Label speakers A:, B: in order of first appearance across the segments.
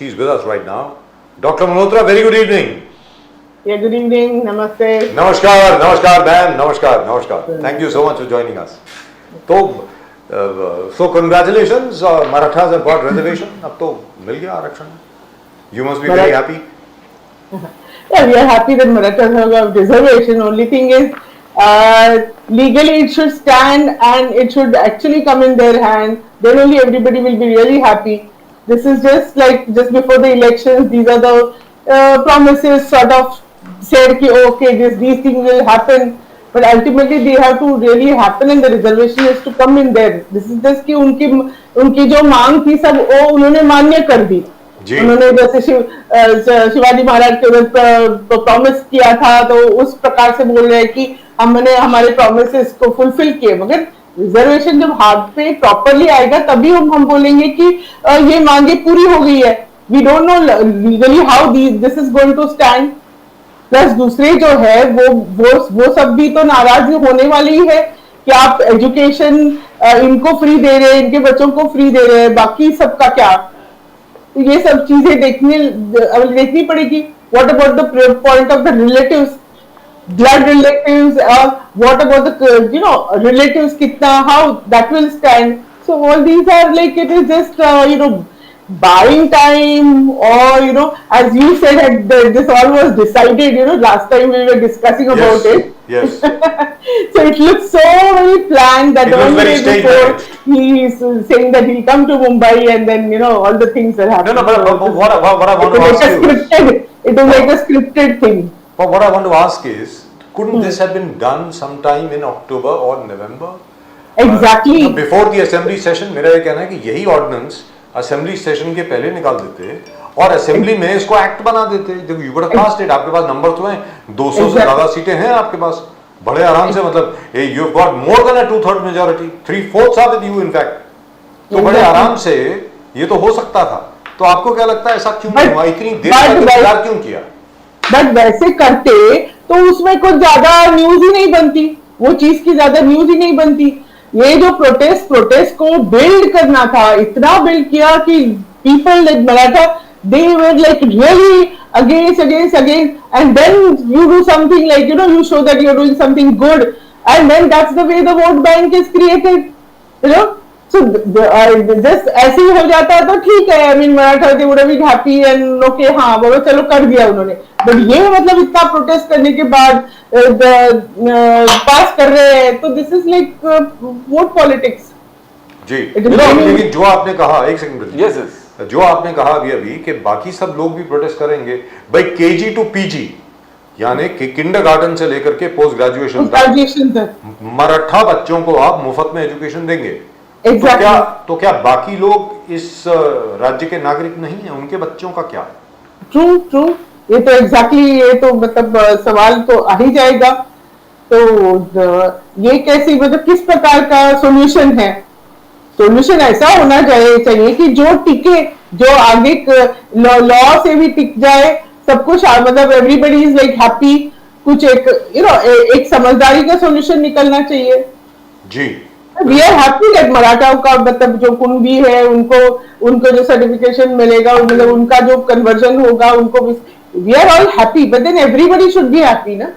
A: He's with us right now. Dr. Malhotra, very good evening.
B: Yeah, good evening. Namaste.
A: Namaskar, namaskar, ma'am. Namaskar, namaskar. Thank you so much for joining us. So congratulations, Marathas have got reservation. अब तो मिल गया आरक्षण. You must be very happy.
B: Yeah, we are happy that Marathas have a reservation. Only thing is, legally it should stand and it should actually come in their hand. Then only everybody will be really happy. This is just like just before the elections. These are the promises sort of said कि okay, these things will happen. But ultimately they have to really happen and the reservation is to come in there. This is just कि उनकी जो मांग थी सब वो उन्होंने मान्य कर दी. उन्होंने जैसे शिवाजी महाराज के वक्त प्रॉमिस किया था तो उस प्रकार से बोल रहे हैं कि हमने हमारे प्रॉमिसेस को फुलफिल किए. मगर रिजर्वेशन जब हाथ पे प्रॉपरली आएगा तभी हम बोलेंगे कि ये मांगे पूरी हो गई है. We don't know legally how this is going to stand. Plus दूसरे जो है वो सब भी तो नाराज होने वाली ही है कि आप एजुकेशन इनको फ्री दे रहे हैं, इनके बच्चों को फ्री दे रहे हैं, बाकी सबका क्या. तो ये सब चीजें देखनी पड़ेगी. What about the point of the relatives, blood relatives, what about the relatives kitna, how that will stand. So all these are like it is just buying time, or as you said this all was decided last time we were discussing about it.
A: Yes.
B: So it looks so very planned that one day before he is saying that he'll come to Mumbai and then all the things that happen.
A: No, but what I want to ask you,
B: it will make a scripted thing.
A: But what I want to ask is, couldn't this have been done sometime in October or November?
B: Exactly.
A: Before the assembly session, मेरा ये कहना है कि यही ordinance assembly session के पहले निकाल देते और assembly में इसको act बना देते. देखो, you could have passed it. आपके पास नंबर तो हैं, 200 से ज़्यादा सीटें हैं आपके पास. बड़े आराम से मतलब you've got more than a 2/3 majority. 3/4 are with you in fact. तो बड़े आराम से ये तो हो सकता था. तो आपको क्या लगता है ऐसा क्यों नहीं हुआ? इतनी देर तक इंतजार क्यों किया?
B: बट वैसे करते तो उसमें कुछ ज्यादा न्यूज ही नहीं बनती, वो चीज की ज्यादा न्यूज ही नहीं बनती. ये जो प्रोटेस्ट को बिल्ड करना था, इतना बिल्ड किया कि people like Maratha they were like really against and then you do something like you show that you are doing something good and then that's the way the vote bank is created. So just ऐसे ही हो जाता है तो ठीक है. I mean Maratha they would have been happy and okay, हाँ बोलो चलो कर दिया उन्होंने. But ये मतलब इतना प्रोटेस्ट करने के बाद पास कर रहे हैं तो this is like vote politics.
A: जी. लेकिन जो आपने कहा, एक सेकंड. Yes. जो आपने कहा अभी कि बाकी सब लोग भी प्रोटेस्ट करेंगे भाई, KG to PG यानी कि किंडरगार्टन से लेकर के पोस्ट ग्रेजुएशन तक मराठा बच्चों को आप मुफ्त में एजुकेशन देंगे.
B: Exactly.
A: तो क्या बाकी लोग इस राज्य के नागरिक नहीं हैं? उनके बच्चों का क्या?
B: ट्रू. ये तो ये तो मतलब सवाल तो आ ही जाएगा. तो ये कैसे मतलब किस प्रकार का सॉल्यूशन है? सॉल्यूशन ऐसा होना चाहिए कि जो टिके, जो आगे लॉ से भी टिक जाए सब कुछ, मतलब एवरीबडी इज लाइक हैप्पी. कुछ एक समझदारी का सॉल्यूशन निकलना चाहिए.
A: जी.
B: We are happy that Maratha का मतलब जो कुंभी है उनको जो सर्टिफिकेशन मिलेगा, मतलब उनका जो कन्वर्जन होगा उनको we are all happy, but then everybody should be happy, na?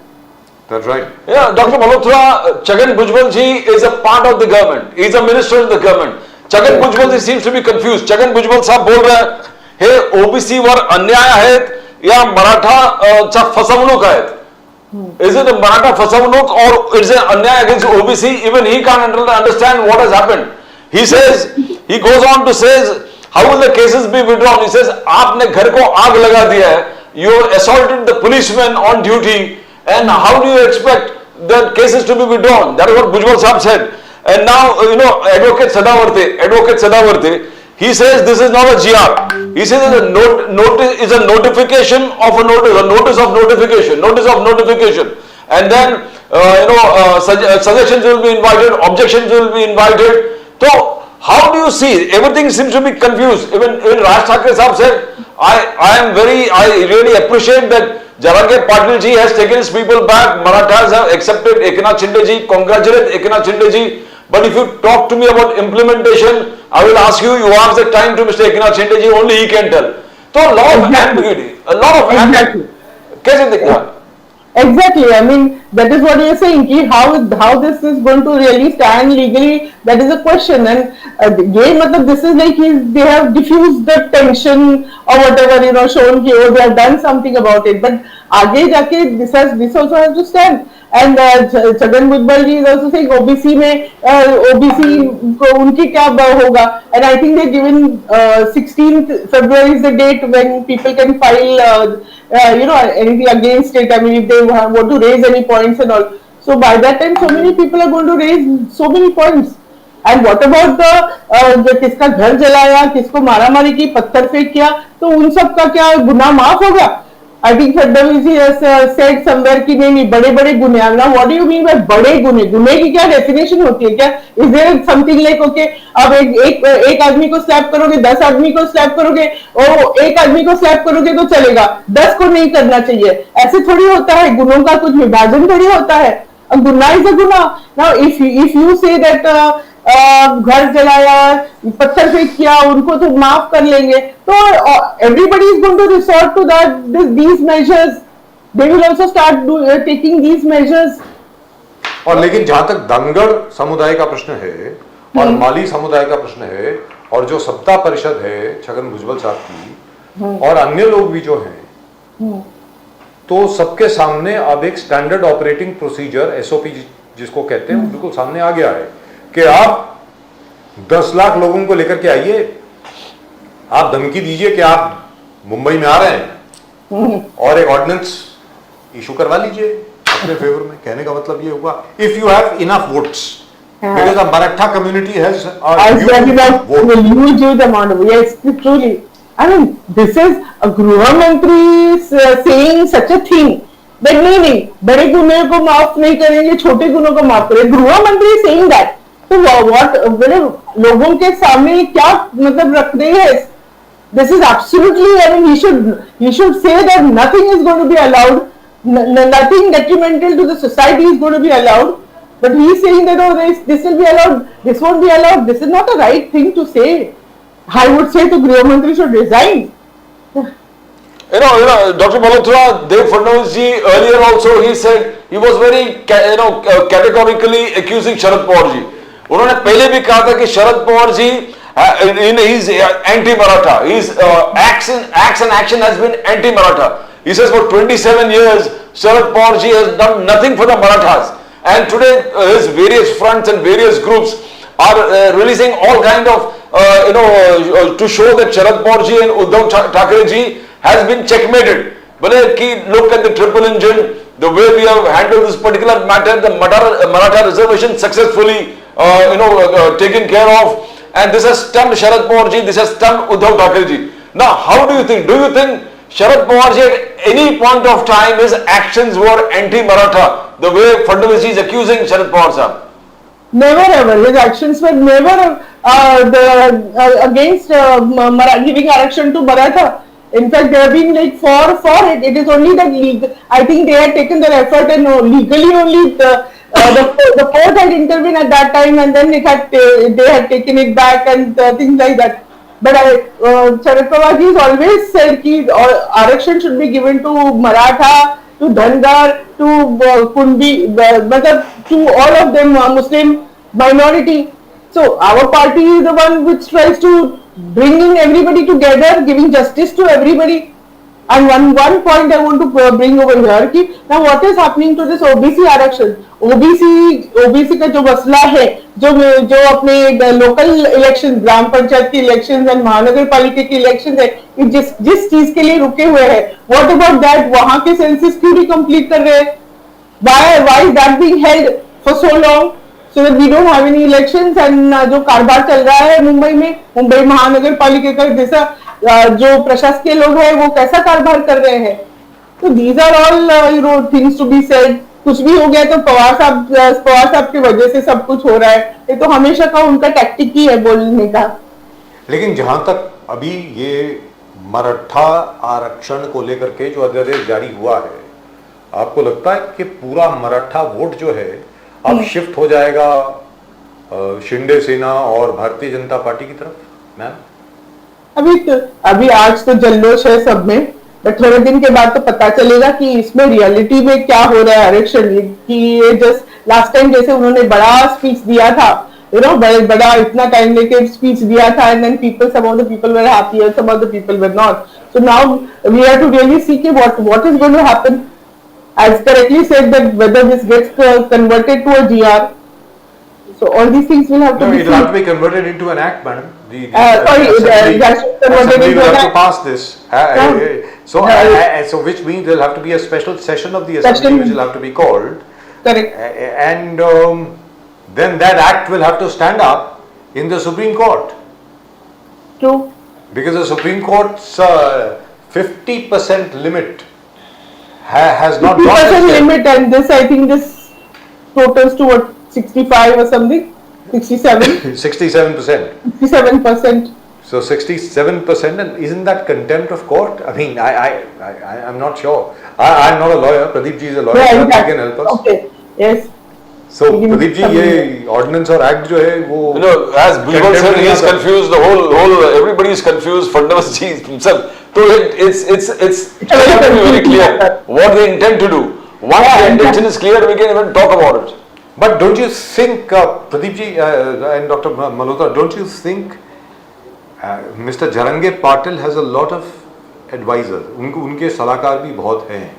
A: That's right.
C: Yeah, Dr. Malhotra, Chhagan Bhujbal ji is a part of the government. He is a minister in the government. Chhagan Bhujbal ji seems to be confused. Chhagan Bhujbal साहब बोल रहे हैं, हे OBC वर अन्याय आहेत या मराठा चा फसवणूक आहेत. Is it a Maratha फसवणूक or it's an अन्याय against OBC? Even he can't understand what has happened. He says, he goes on to say, how will the cases be withdrawn? He says, आपने घर को आग लगा दिया है. You assaulted the policeman on duty, and how do you expect the cases to be withdrawn? That is what Bhujbal Sahab said. And now, Advocate Sadavarti, he says this is not a GR. He says it's a notice is a notification of a notice, a notice of notification. And then, suggestions will be invited, objections will be invited. So, how do you see? Everything seems to be confused. Even Raj Thackeray Sahab said, I really appreciate that Jarangir Patil ji has taken his people back. Marathas have accepted Eknath Shinde ji, congratulate Eknath Shinde ji. But if you talk to me about implementation, I will ask you ask the time to Mr. Eknath Shinde ji, only he can tell. तो lot of
B: Exactly.
C: Ambiguity, lot of
B: Exactly.
C: कैसे दिखता है?
B: Exactly. I mean, that is what you're saying. Ki how this is going to really stand legally? That is a question. And ये मतलब this is like they have diffused the tension or whatever, you know, shown कि oh they have done something about it. But आगे जाके this also has to stand. And Chhagan Bhujbal ji is also saying OBC में OBC को उनकी क्या होगा? And I think they given 16th February is the date when people can file you know, anything against it. I mean, if they want to raise any points and all. So by that time, so many people are going to raise so many points. And what about the किसका घर जलाया, किसको मारामारी की, पत्थर फेंक किया, तो उन सब का क्या गुनाह माफ होगा? I think Fadnavis ji has said somewhere कि नहीं बड़े बड़े गुने. Now what do you mean by बड़े गुने? गुने की क्या डेफिनेशन होती है क्या? Is there something like okay, अब एक आदमी को स्लैप करोगे, 10 आदमी को स्लैप करोगे, और एक आदमी को स्लैप करोगे तो चलेगा, 10 को नहीं करना चाहिए? ऐसे थोड़ी होता है. गुनों का कुछ विभाजन थोड़ी होता है. A गुनाह is a गुनाह. Now if you say that घर जलाया, पत्थर फेंक किया, उनको तो माफ कर लेंगे, तो everybody is going to resort to these measures. They will also start taking these measures.
A: और लेकिन जहां तक धनगढ़ समुदाय का प्रश्न है और माली समुदाय का प्रश्न है और जो सत्ता परिषद है छगन भुजबल साहब की और अन्य लोग भी जो हैं, तो सबके सामने अब एक स्टैंडर्ड ऑपरेटिंग प्रोसीजर एसओपी जिसको कहते हैं बिल्कुल सामने आ गया है कि आप 10 लाख लोगों को लेकर के आइए, आप धमकी दीजिए कि आप मुंबई में आ रहे हैं और एक ऑर्डिनेंस इशू करवा लीजिए अपने फेवर में. कहने का मतलब ये हुआ if you have enough votes, because the Maratha community has
B: huge amount of, yes, truly. I mean, this is a Gruha Mantri saying such a thing that नहीं बड़े गुनों को माफ नहीं करेंगे, छोटे गुनों को माफ करेंगे. गृह मंत्री saying that, तो what लोगों के सामने क्या मतलब रख रहे हैं? This is absolutely, I mean, he should say that nothing is going to be allowed, nothing detrimental to the society is going to be allowed. But he is saying that oh, this will be allowed, this won't be allowed. This is not a right thing to say. I would say to Griha Mantri should resign.
C: You know, Dr. Malhotra, Dev Fadnavis ji, earlier also he said he was very, categorically accusing Sharad Pawar ji. उन्होंने पहले भी कहा था कि Sharad Pawar ji is anti-Maratha. His acts and action has been anti-Maratha. He says for 27 years, Sharad Pawar ji has done nothing for the Marathas. And today, his various fronts and various groups are releasing all kind of, to show that Sharad Pawar ji and Uddhav Thackeray ji has been checkmated. But look at the triple engine, the way we have handled this particular matter, the Maratha reservation successfully, taken care of. And this has stunned Sharad Pawar ji, this has stunned Uddhav Thackeray ji. Now, how do you think? Do you think Sharad Pawar ji at any point of time his actions were anti-Maratha, the way Fadnavis ji is accusing Sharad Pawar sir?
B: Never ever. His actions were never against giving action to Maratha. In fact, they have been like for it. It is only that I think they had taken their effort and legally only the court had intervened at that time, and then they had taken it back and things like that. But Sharad Pawar ji has always said that action should be given to Maratha, to Dhangar, to Kundi, to all of them, Muslim minority. So our party is the one which tries to bring in everybody together, giving justice to everybody. And one point I want to bring over here कि now what is happening to this OBC आरक्षण? OBC का जो मसला है, जो अपने local election, ग्राम पंचायत की election और महानगर पालिका की इलेक्शन है, जिस चीज के लिए रुके हुए हैं, what about that? वहां के सेंसस क्यों नहीं कंप्लीट कर रहे हैं? Why is that being held for so long? So that we don't have any elections and जो कारबार चल रहा है मुंबई महानगर पालिका का जैसा जो प्रशासकीय लोग हैं वो कैसा कारभार कर रहे हैं? तो these are all things to be said. कुछ भी हो गया तो पवार साहब की वजह से सब कुछ हो रहा है. ये तो हमेशा का उनका टैक्टिक ही है बोलने का.
A: लेकिन जहां तक अभी ये मराठा आरक्षण को लेकर के जो अध्यादेश जारी हुआ है, आपको लगता है कि पूरा मराठा वोट जो है अब शिफ्ट हो जाएगा शिंदे सेना और भारतीय जनता पार्टी की तरफ? मैम
B: अभी आज तो जल्लोष है सब में, बट थोड़े दिन के बाद तो पता चलेगा कि इसमें रियलिटी में क्या हो रहा है आरक्षण, कि ये जस्ट लास्ट टाइम जैसे उन्होंने बड़ा स्पीच दिया था, बड़ा इतना टाइम लेके स्पीच दिया था, and then people, some of the people were happy और some of the people were not. So now we have to really see कि what is going to happen. As correctly said, that whether this gets converted to a GR, so all these things will have to
A: No,
B: be
A: it will have to be converted into an act, madam.
B: sorry, that should convert it
A: Assembly
B: into
A: will
B: an
A: have to
B: act.
A: pass this. So, so which means there will have to be a special session of the assembly
B: Session.
A: which will have to be called,
B: Correct.
A: and then that act will have to stand up in the Supreme Court,
B: True.
A: because the Supreme Court's 50% limit has not got
B: 50%
A: this yet.
B: limit, and this, I think this totals to what, 65 or something, 67,
A: 67%.
B: 67%.
A: So 67%, and isn't that contempt of court? I mean, I'm not sure. I'm not a lawyer. Pradeep ji is a lawyer.
B: Yeah,
A: Perhaps he
B: exactly.
A: can help us.
B: Okay. Yes.
A: So
B: He can
A: Pradeep ji,
B: come
A: ये
B: in.
A: ordinance और act जो है वो
C: You know, as Bhujbal said, he is
A: contempt
C: confused. The whole everybody is confused. Fadnavis ji himself. So it's
B: very
C: have to be very
B: confusing
C: clear
B: matter.
C: what they intend to do. Once
B: Yeah,
C: the
B: and
C: intention is clear, we can even talk about it.
A: But don't you think, Pradeep ji and Dr. Malhotra, don't you think Mr. Jarange Patil has a lot of advisors? उनके सलाहकार भी बहुत हैं,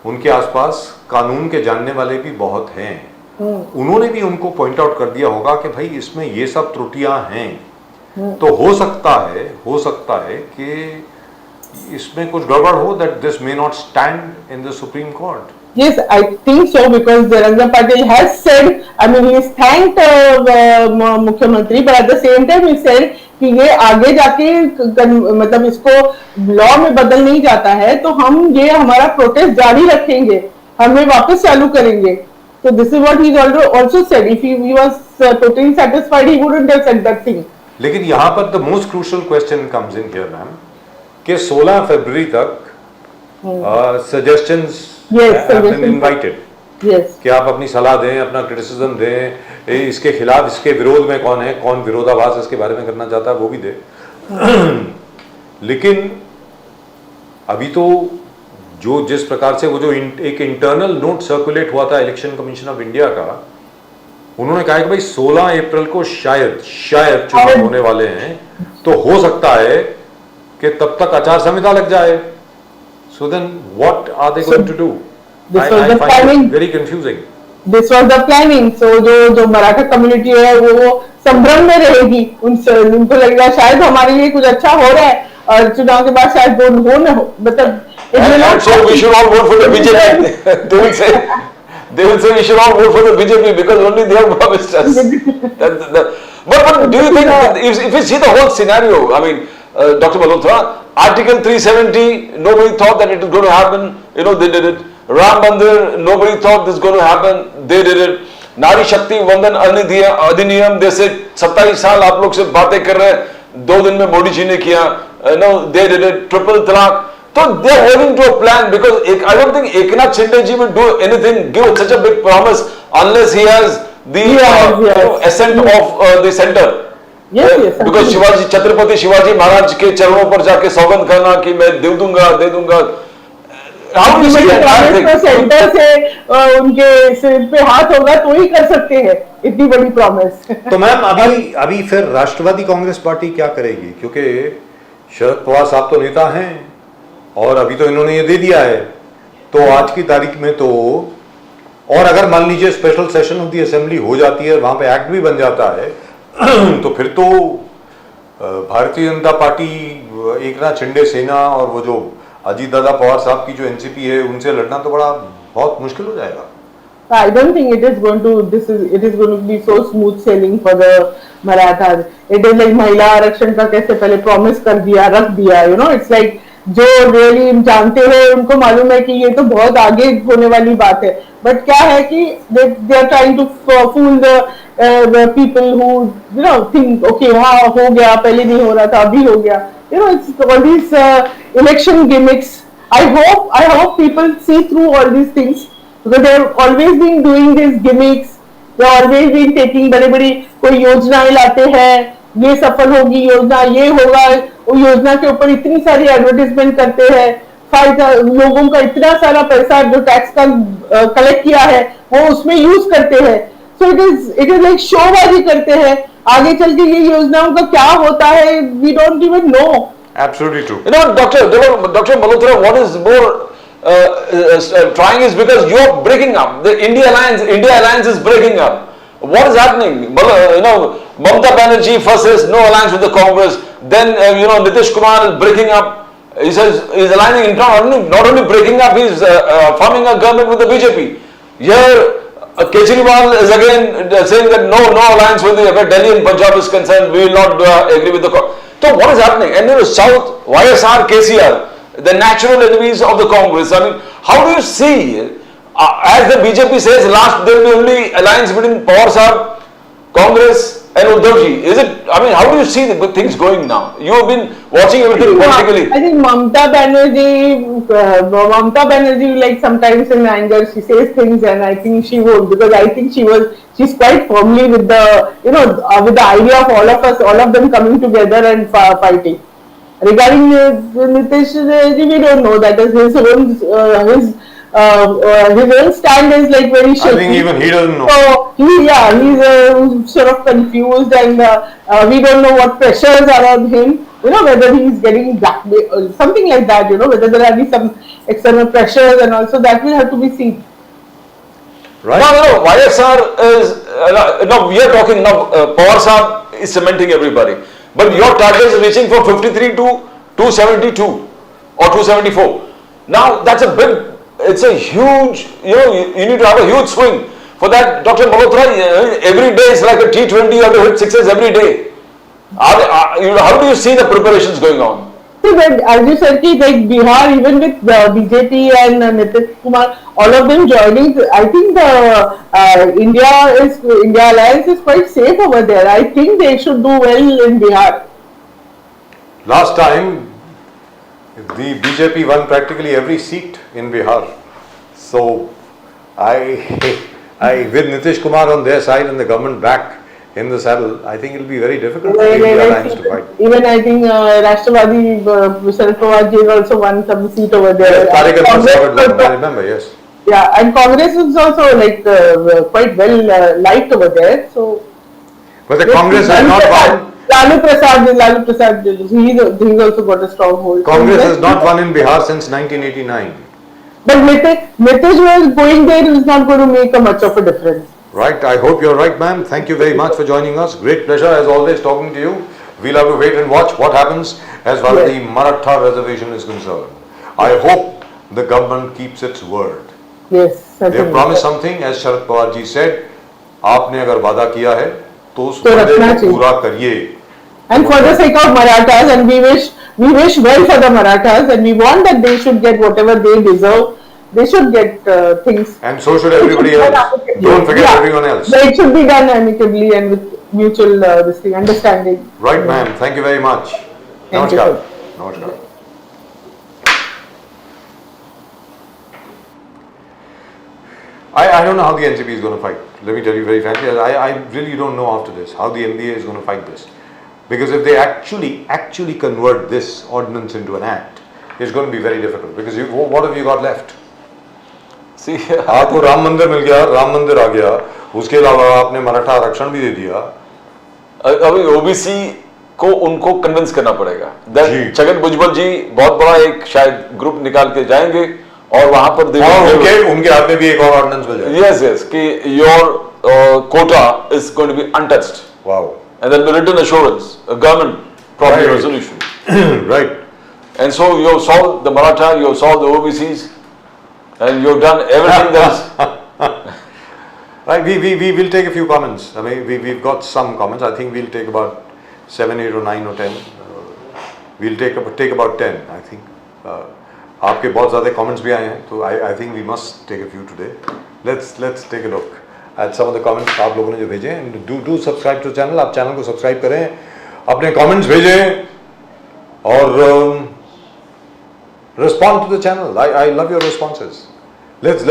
A: उनके आसपास कानून के जानने वाले भी बहुत हैं. उन्होंने भी उनको पॉइंट आउट कर दिया होगा कि भाई इसमें ये सब त्रुटियां हैं. तो हो सकता है कि इसमें कुछ गड़बड़ हो, that this may not stand in the Supreme Court.
B: Yes, I think so, because Jarange Patil has said, I mean, he has thanked मुख्यमंत्री, but at the same time he said कि ये आगे जाके मतलब इसको लॉ में बदल नहीं जाता है तो हम ये हमारा प्रोटेस्ट जारी रखेंगे, हमें वापस चालू करेंगे. So this is what he also said. If he was totally satisfied, he wouldn't have said that thing.
A: लेकिन यहाँ पर the most crucial question comes in here, ma'am, कि 16 फरवरी तक suggestions have been
B: suggestions.
A: invited.
B: Yes.
A: कि आप अपनी सलाह दें, अपना क्रिटिसिज्म दें, इसके खिलाफ, इसके विरोध में कौन है, कौन विरोधाभास इसके बारे में करना चाहता है, वो भी दे. लेकिन अभी तो जो जिस प्रकार से वो जो एक इंटरनल नोट सर्कुलेट हुआ था इलेक्शन कमीशन ऑफ इंडिया का, उन्होंने कहा कि भाई 16 अप्रैल को शायद चुनाव होने वाले हैं, तो हो सकता है कि तब तक आचार संहिता लग जाए. So then what are they going to do?
B: This was
A: I
B: the
A: find
B: planning.
A: it very confusing.
B: This was the planning. So जो मराठा कम्युनिटी है वो संभ्रम में रहेगी, उनको लगेगा शायद हमारे लिए कुछ अच्छा हो रहा है और चुनाव के बाद शायद वो हो न हो, मतलब
C: And so we should all vote for the BJP. They will say we should all vote for the BJP because only they have promised us. But do you think that if you see the whole scenario, I mean, Dr. Malhotra, Article 370, nobody thought that it was going to happen. You know, they did it. Ram Mandir, nobody thought this was going to happen. They did it. Nari Shakti Vandan Adhiniyam, they said 27 साल आप लोग से बातें कर रहे हैं, 2 दिन में मोदी जी ने किया. No, they did it. Triple talaq. So they are holding to a plan because I don't think Eknath Shinde ji will do anything, give such a big promise unless he has the assent of the center.
B: Yes.
C: Because Shivaji, Chhatrapati Shivaji Maharaj के चरणों पर जाके सौगंध करना कि मैं दे दूंगा. How do you see that?
B: Centre से उनके सिर पे हाथ होगा तो ही कर सकते हैं इतनी बड़ी प्रॉमिस.
A: तो मैम अभी फिर राष्ट्रवादी कांग्रेस पार्टी क्या करेगी? क्योंकि शरद पवार साहब तो नेता हैं और अभी तो इन्होंने ये दे दिया है, तो आज की तारीख में तो, और अगर मान लीजिए special session of the assembly हो जाती है, वहां पे एक्ट भी बन जाता है, तो फिर तो भारतीय जनता पार्टी, एकनाथ शिंदे सेना और वो जो अजीत दादा पवार साहब की जो एनसीपी है, उनसे लड़ना तो बहुत मुश्किल हो जाएगा.
B: I don't think it is going to be so smooth sailing for the Marathas. It is like महिला आरक्षण का कैसे पहले प्रॉमिस कर दिया, रख दिया, you know, it's like जो रियली जानते हैं उनको मालूम है कि ये तो बहुत आगे होने वाली बात है, बट क्या है कि they are trying to fool the people who, you know, think okay हाँ हो गया, पहले नहीं हो रहा था अभी हो गया, you know, it's all these election gimmicks. I hope people see through all these things because they have always been doing these gimmicks. They have always been taking बड़ी-बड़ी कोई योजनाएं लाते हैं, ये सफल होगी योजना, ये होगा, वो योजना के ऊपर इतनी सारी एडवर्टाइजमेंट करते हैं, लोगों का इतना सारा पैसा जो टैक्स का कलेक्ट किया है वो उसमें यूज करते हैं। सो इट इज लाइक शोबाजी करते हैं। आगे चल के ये योजनाओं का क्या होता है, we don't even know.
A: Absolutely true.
C: You know, Dr. Malhotra, what is more trying is because you are breaking up. The India Alliance is breaking up. What is happening? You know, Mamata Banerjee first says no alliance with the Congress. Then Nitish Kumar is breaking up. He says he's aligning not only breaking up, he's forming a government with the BJP. Here, Kejriwal is again saying that no alliance with where Delhi and Punjab is concerned. We will not agree with the Congress. So what is happening? And South, YSR, KCR, the natural enemies of the Congress. I mean, how do you see, as the BJP says, last there will be only alliance between Pawar Sahab, Congress and Uddhavji. Is it, I mean, how do you see the things going now? You have been watching everything politically.
B: I think Mamata Banerjee, like sometimes in anger, she says things and I think she would, because I think she's quite firmly with the, with the idea of all of them coming together and fighting. Regarding Nitish, we don't know. That is his own stand is like very shaky.
A: I think even he doesn't know.
B: So he's sort of confused, and we don't know what pressures are on him. Whether he's getting blackmailed or something like that. Whether there are some external pressures, and also that will have to be seen.
A: Right.
C: No, YSR is, we are talking now, Pawar Sahab is cementing everybody. But your target is reaching from 53 to 272 or 274. Now that's a big, it's a huge, you need to have a huge swing. For that, Dr. Malhotra, every day is like a T20, you have to hit sixes every day. How do you see the preparations going on?
B: See, but as you said, like Bihar, even with BJP and Nitish Kumar, all of them joining, I think the India Alliance is quite safe over there. I think they should do well in Bihar.
A: Last time, the BJP won practically every seat in Bihar. So, with Nitish Kumar on their side and the government back in the saddle, I think it will be very difficult for the India Alliance to fight.
B: Even I think Rashtrapati, Sharad Pawar ji also won some seat over there.
A: Yes, Tariq Ahmed I remember, yes.
B: Yeah, and Congress is also like quite well liked over there. So,
A: but the Congress has not won.
B: Lalu Prasad, he's also got a strong hold.
A: Congress has not won in Bihar since 1989.
B: But Nitish was going there is not going to make a much of a difference.
A: Right, I hope you're right, ma'am. Thank you very much for joining us. Great pleasure as always talking to you. We'll have to wait and watch what happens as far as the Maratha reservation is concerned. I hope the government keeps its word.
B: Yes,
A: They
B: certainly.
A: promised something, as Sharad Pawar ji said. आपने अगर वादा किया है तो उस
B: तो
A: वादे
B: रखना
A: को
B: चाहिए।
A: पूरा करिए।
B: And for the sake of Marathas, and we wish well for the Marathas, and we want that they should get whatever they deserve. They should get things.
A: And so should everybody else. Don't forget everyone else.
B: It should be done amicably and with mutual understanding.
A: Right, ma'am. Thank you very much.
B: Thank you,
A: Namaskar.
B: sir.
A: Namaskar. I don't know how the NCP is going to fight. Let me tell you very frankly. I really don't know after this how the MBA is going to fight this. Because if they actually convert this ordinance into an act, it's going to be very difficult. Because what have you got left?
C: See,
A: आपको राम मंदिर मिल गया, राम मंदिर आ गया, उसके अलावा आपने मराठा आरक्षण भी दे दिया।
C: अभी ओबीसी को उनको कन्विंस करना पड़ेगा।
A: जी।
C: छगन भुजबल जी बहुत बड़ा एक शायद ग्रुप निकाल के जाएंगे और वहां पर
A: उनके हाथ में भी एक और ऑर्डिनेंस मिल जाएगा।
C: yes कि your quota is going to be untouched.
A: Wow.
C: And then the written assurance, a government property
A: Right.
C: resolution.
A: Right.
C: And so you have solved the Maratha, you have solved the OBCs, and you have done everything that's...
A: Right, we will take a few comments. I mean, we've got some comments. I think we'll take about 7, 8 or 9 or 10. We'll take about 10, I think. आपके बहुत ज़्यादा comments भी आए हैं, तो I think we must take a few today. Let's take a look at some of the comments आप लोगों ने जो भेजे हैं. And do subscribe to the channel. आप चैनल को सब्सक्राइब करें, अपने comments भेजें और respond to the channel. I love your responses. Let's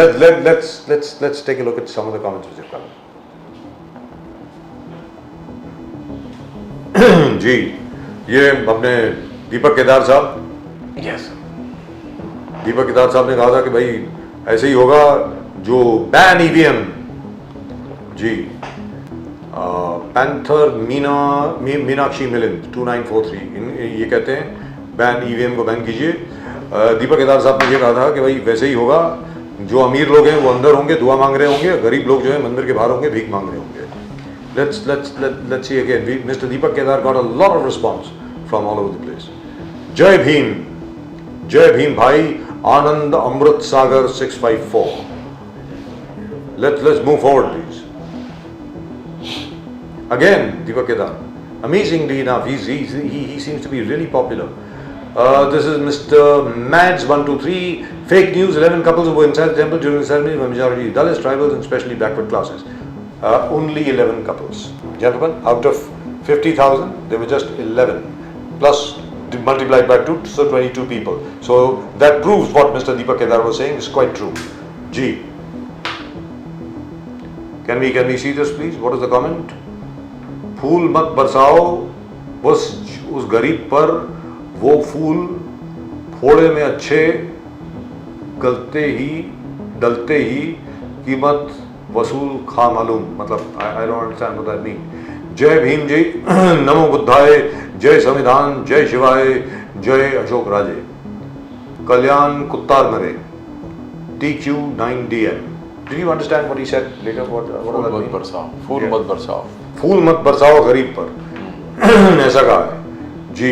A: take a look at some of the comments which have come. जी, ये अपने दीपक केदार साहब,
C: Yes.
A: दीपक केदार साहब ने कहा था कि भाई ऐसे ही होगा जो बैन ईवीएम, जी पैंथर मीनाक्षी मिलिंद 2943 ये कहते हैं बैन ईवीएम को बैन कीजिए। दीपक केदार साहब ने ये कहा था कि भाई वैसे ही होगा, जो अमीर लोग हैं वो अंदर होंगे दुआ मांग रहे होंगे, गरीब लोग जो है मंदिर के बाहर होंगे भीख मांग रहे होंगे। Let's see again. Mr. Deepak Kedar got a lot of response from all over the place. Jai Bhim bhai, Anand Amrit Sagar 654. Let's move forward, please. Again, Deepak Kedar. Amazingly enough, he seems to be really popular. This is Mr. Mads 123. Fake news: 11 couples who were inside the temple during the ceremony were majority Dalits, tribals, and especially backward classes. Only 11 couples, gentlemen. Out of 50,000, there were just 11. Plus, multiplied by 2, so 22 people. So that proves what Mr. Deepak Kedar was saying is quite true. G. Can we see this, please? What is the comment? फूल मत बरसाओ उस गरीब पर वो फूल फोड़े में अच्छे डलते ही कीमत वसूल खा मालूम। मतलब I don't understand what that mean. जय भीम जी, नमो बुद्धाय, जय संविधान, जय शिवाय, जय अशोक राजे, कल्याण कुत्तार मरे, TQ9DM। Did you understand what he said later? What does that mean? फूल मत बरसाओ गरीब पर ऐसा कहा है जी।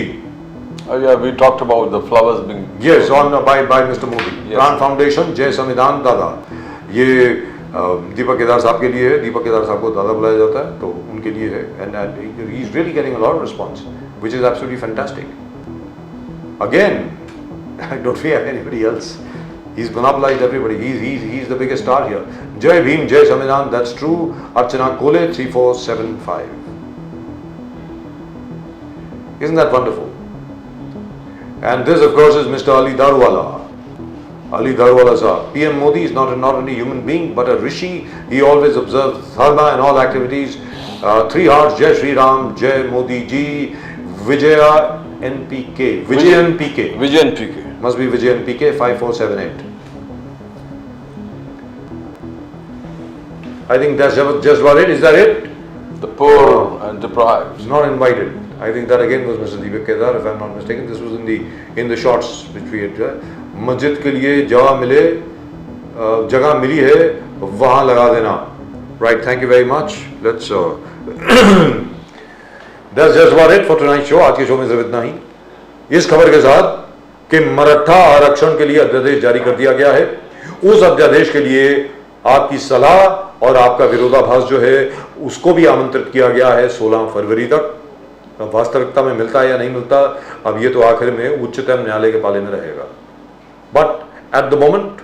C: Yeah, we talked about the flowers being.
A: Yes, on by Mr. Modi. प्राण फाउंडेशन, जय संविधान दादा, ये दीपक केदार साहब के लिए है। दीपक केदार साहब को दादा बुलाया जाता है तो उनके लिए है। And he is really getting a lot of response, which is absolutely fantastic. Again, I don't fear anybody else. He's monopolized everybody. He's the biggest star here. Jai Bhim, Jai Samvidhan, that's true. Archana Kole 3475. Isn't that wonderful? And this, of course, is Mr. Ali Darwala. Ali Darwala Sahab. PM Modi is not only a human being but a rishi. He always observes dharma and all activities. 3 hearts, Jai Shri Ram, Jai Modi Ji, Vijaya NPK. Vijayan PK. Must be Vijayan PK 5478. I think that's just about it. Is that it?
C: The poor and deprived.
A: Not invited. I think that again was Mr. Deepak Kedar, if I'm not mistaken. This was in the shots which we had. मस्जिद के लिए जगह मिली है वहाँ लगा देना. Right. Thank you very much. Let's. That's just about it for tonight's show. आज के शो में सिर्फ इतना ही. इस खबर के साथ कि मराठा आरक्षण के लिए अध्यादेश जारी कर दिया गया है, उस अध्यादेश के लिए आपकी सलाह और आपका विरोधाभास जो है उसको भी आमंत्रित किया गया है 16 फरवरी तक. वास्तविकता में मिलता है या नहीं मिलता, अब ये तो आखिर में उच्चतम न्यायालय के पाले में रहेगा. But at the moment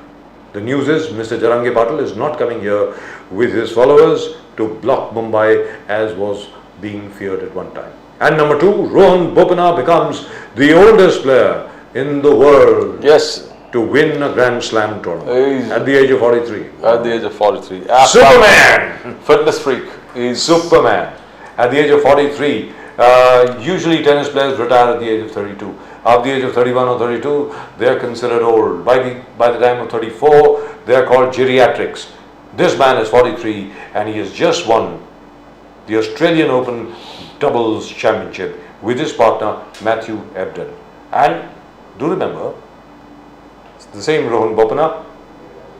A: the news is mister Jarange Patil is not coming here with his followers to block Mumbai as was being feared at one time. And number 2, Rohan Bopanna becomes the oldest player in the world.
C: Yes.
A: To win a Grand Slam tournament at the age of 43.
C: At the age of 43.
A: Superman!
C: Fitness freak. He's
A: Superman. At the age of 43. Usually tennis players retire at the age of 32. At the age of 31 or 32, they are considered old. By the time of 34, they are called geriatrics. This man is 43 and he has just won the Australian Open Doubles Championship with his partner Matthew Ebden. And do remember, the same Rohan Bopanna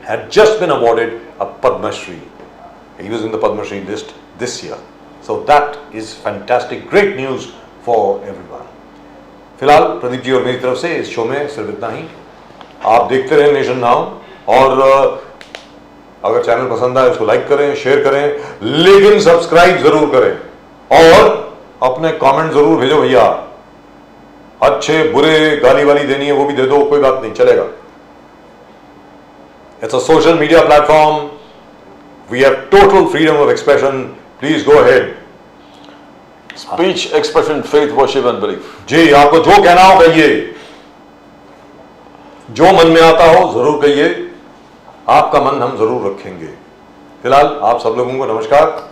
A: had just been awarded a Padma Shri. He was in the Padma Shri list this year. So that is fantastic, great news for everyone. फिलहाल प्रदीप जी और मेरी तरफ से इस show में सिर्फ इतना ही. आप देखते रहें नेशन नाउ और अगर चैनल पसंद आए उसको लाइक करें, शेयर करें, लेकिन सब्सक्राइब जरूर करें और अपने कमेंट जरूर भेजो भैया. अच्छे बुरे गाली वाली देनी है वो भी दे दो, कोई बात नहीं, चलेगा. It's a social media platform. We have total freedom of expression. Please go ahead.
C: speech, expression, faith, worship and belief.
A: जी, आपको जो कहना हो कहिए, जो मन में आता हो जरूर कहिए, आपका मन हम जरूर रखेंगे. फिलहाल आप सब लोगों को नमस्कार.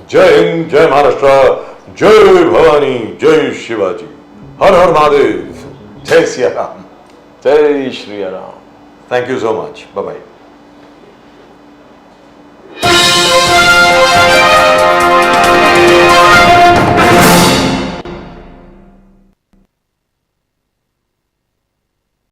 A: जय हिंद, जय महाराष्ट्र, जय भवानी, जय शिवाजी. हर हर महादेव, जय सिया राम।
C: जय Shri Ram.
A: Thank you so much. Bye bye.